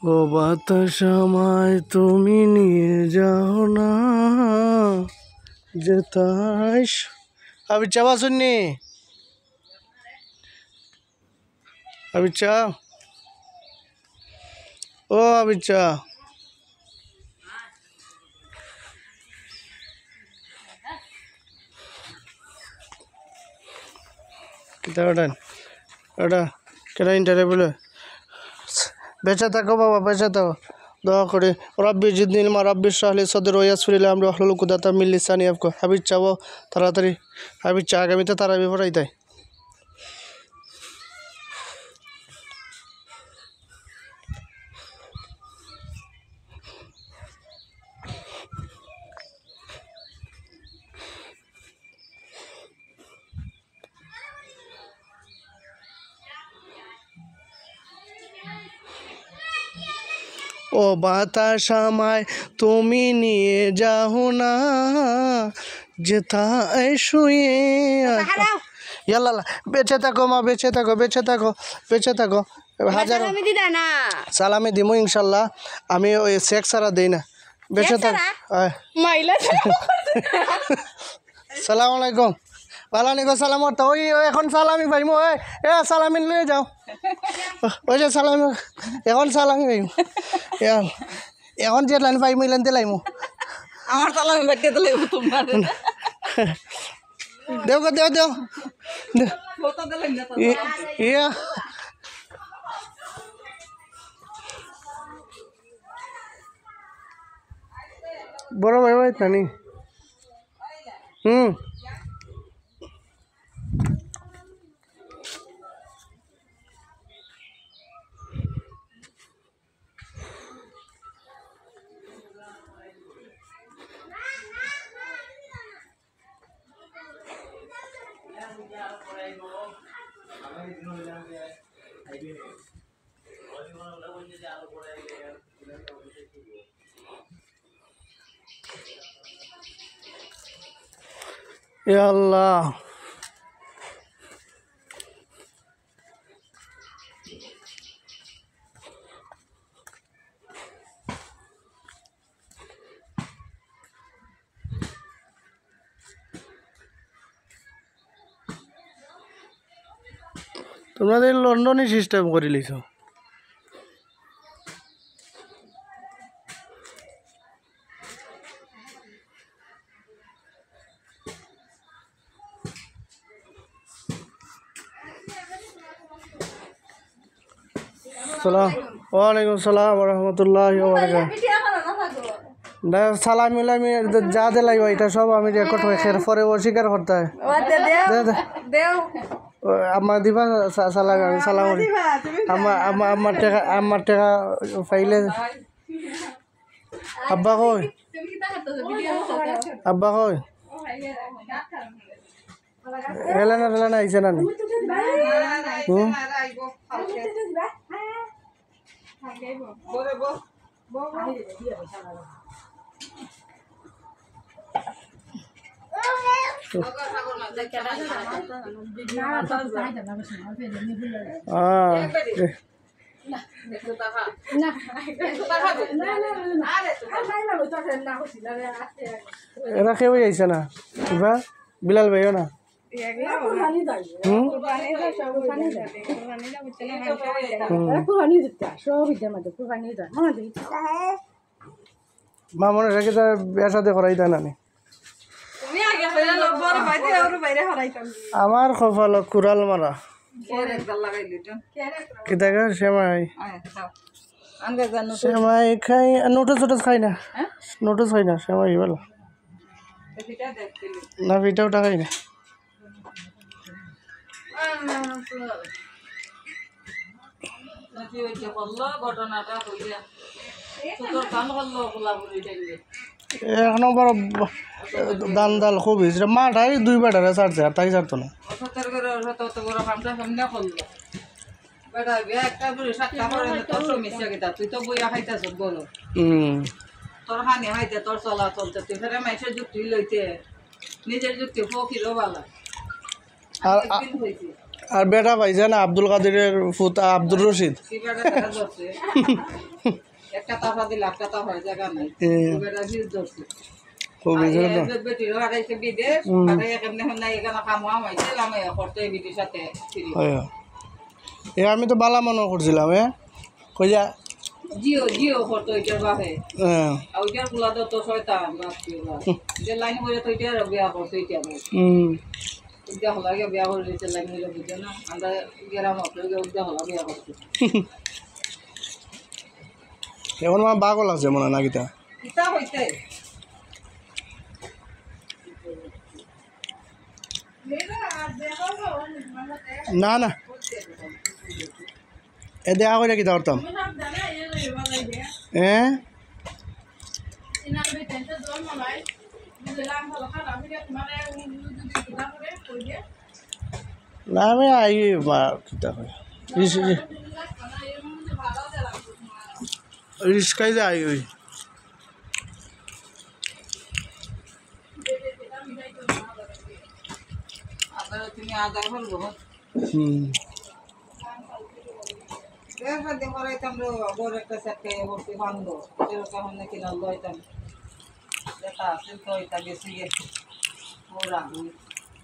ও বাতাস আমায় তুমি নিয়ে যাও না যে তাই আবি চাওয়া শুননি আবি চা ও আবি চা কিতা ওটা ওটা কেন ইন্টারভিউ বলে বেঁচে থাকো বাবা বেঁচে থাকো দোয়া করে রব্বি জিদনিল মা রব্বি শাহলি সদর ওয়াসফিল আমরা হলুল কুদাতা মিল লিসানি আফকো হাবিব চাও তাড়াতাড়ি হাবিব চা আগামীতে তারাবি পড়াই দেয় ও বাতাস আমায় তুমি নিয়ে যাও না যেথায় শুয়ে ইয়াল্লা বেঁচে থাকো মা বেঁচে থাকো বেঁচে থাকো বেঁচে থাকো হাজার সালামি দিমু ইনশাল্লাহ আমি ওই শেখ সারা দিই না বেঁচে থাক সালাম আলাইকুম ওয়ালাইকুম সালাম ওই এখন সালামি পাইমু এ সালামি নিয়ে যাও ওই যে সালামি এখন সালামি পাইমু এখন যে লাইন পাইমু লাইন দিলাইমু আমার সালামি বাড়তে দিলাইব তোমার দেও দেও দেও ফটো দিলেন না তো ইয়া বড় ভাই ভাই নানি Ya Allah. তোমরা লন্ডনে সিস্টেম করে লিছ ওয়ালাইকুম সালাম রহমতুল্লাহ সালাম মিলামি যা দে লাগবে এটা সব আমি রেকর্ড পরে অস্বীকার করতে হয় আমার দিবা সালাম আমি সালাম করি আমার টাকা পাইলে আব্বা কই আব্বা কই রেলানা আইছে না এরা কেউ আইছে না কিবা বিলাল ভাইও না মা মনে রেখে তার বিয়ার সাথে করাই দেয় না আমার কপাল কুড়াল মারা কি দেখা সেমাই সেমাই খাই নোটিস টোটিস খাই না নোটিস খাই না সেমাই বলো না পিঠা ওটা খাই না এখনো বড় দান দাল খুব হয়েছিল মাঠাই দুই বেটারে ছাড়ছে আর তাই ছাড়তো না তুই তো বইয়া খাইতেছ বলো তোর হানি হাইতে তোর চলা চলতে তুই ফেরে মাইসের যুক্তি লইতে নিজের যুক্তি ফকিরও বালা আর বেটা পাইছে না আব্দুল কাদিরের ফুতা আব্দুর রশিদ সিবাটা দেখা ধরছে একটা তাফা দিলে একটা তাফা জায়গা নাই সিবাটা ভিড় ধরছে খুব বুঝলো তো বেটির হারাইছে বিদেশ হারাই এখানে নাই এখানে কামা মাইছে আমি করতে বিটির সাথে হয় এ আমি তো বালা মনে করছিলাম কইয়া জিও জিও করতো ওইটার বাহে হ্যাঁ ওইটার গুলা তো শয়তান বাপরে যে লাইন করে তো ওইটার বিয়া করতো ওইটা ওইটা হলা গিয়ে বিয়া করে দিতে লাইন হইলে বুঝে না আমরা গ্রাম হতো ওইটা হলা বিয়া করতো এখন আমার বাগল আছে মনে হয় নাকিটা কিতা হইতে না না এ দেখা করে কিতা করতাম না আমি আই কিতা হয় রিস্কাই যায় ওই তুমি আদার হল দেখো করাইতাম বড় একটা সেটকে ভর্তি বান্ধ এরকম নাকি না লইতাম দেখা আছে তো এটা গেছি ওরা